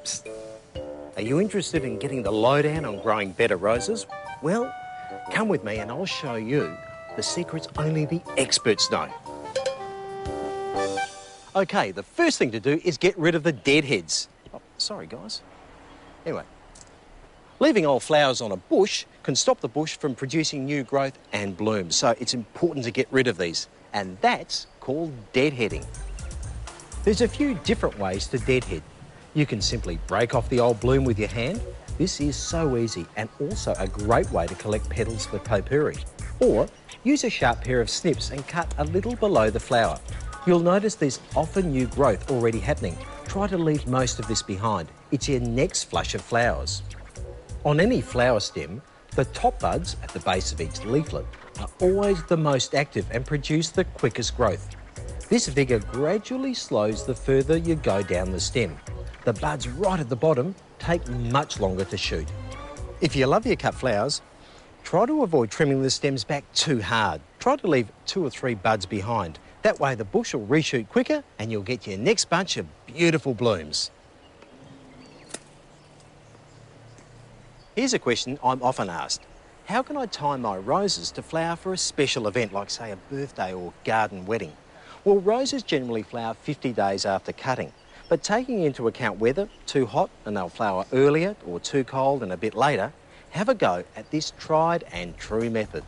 Psst. Are you interested in getting the lowdown on growing better roses? Well, come with me and I'll show you the secrets only the experts know. Okay, the first thing to do is get rid of the deadheads. Oh, sorry, guys. Anyway, leaving old flowers on a bush can stop the bush from producing new growth and blooms, so it's important to get rid of these, and that's called deadheading. There's a few different ways to deadhead. You can simply break off the old bloom with your hand. This is so easy and also a great way to collect petals for potpourri. Or use a sharp pair of snips and cut a little below the flower. You'll notice there's often new growth already happening. Try to leave most of this behind. It's your next flush of flowers. On any flower stem, the top buds at the base of each leaflet are always the most active and produce the quickest growth. This vigour gradually slows the further you go down the stem. The buds right at the bottom take much longer to shoot. If you love your cut flowers, try to avoid trimming the stems back too hard. Try to leave 2 or 3 buds behind. That way the bush will reshoot quicker and you'll get your next bunch of beautiful blooms. Here's a question I'm often asked. How can I time my roses to flower for a special event like, say, a birthday or garden wedding? Well, roses generally flower 50 days after cutting, but taking into account weather, too hot and they'll flower earlier, or too cold and a bit later, have a go at this tried and true method.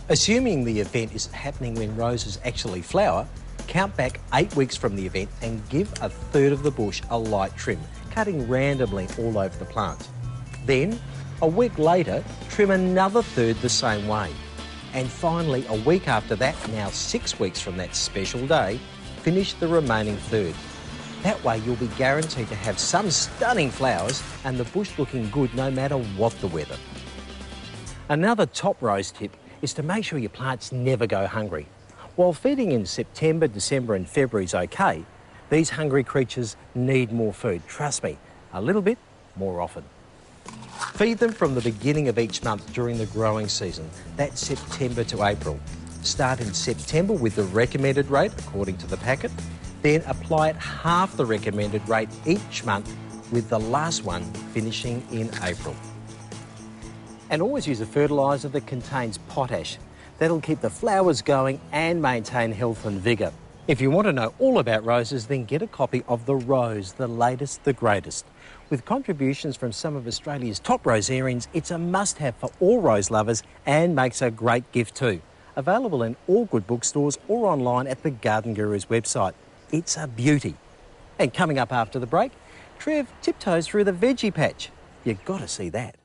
Assuming the event is happening when roses actually flower, count back 8 weeks from the event and give a third of the bush a light trim, cutting randomly all over the plant. Then, a week later, trim another third the same way. And finally, a week after that, now 6 weeks from that special day, finish the remaining third. That way you'll be guaranteed to have some stunning flowers and the bush looking good no matter what the weather. Another top rose tip is to make sure your plants never go hungry. While feeding in September, December and February is okay, these hungry creatures need more food. Trust me, a little bit more often. Feed them from the beginning of each month during the growing season. That's September to April. Start in September with the recommended rate according to the packet, then apply at half the recommended rate each month, with the last one finishing in April. And always use a fertiliser that contains potash. That'll keep the flowers going and maintain health and vigour. If you want to know all about roses, then get a copy of The Rose, the latest, the greatest. With contributions from some of Australia's top rosarians, it's a must-have for all rose lovers and makes a great gift too. Available in all good bookstores or online at the Garden Guru's website. It's a beauty. And coming up after the break, Trev tiptoes through the veggie patch. You've got to see that.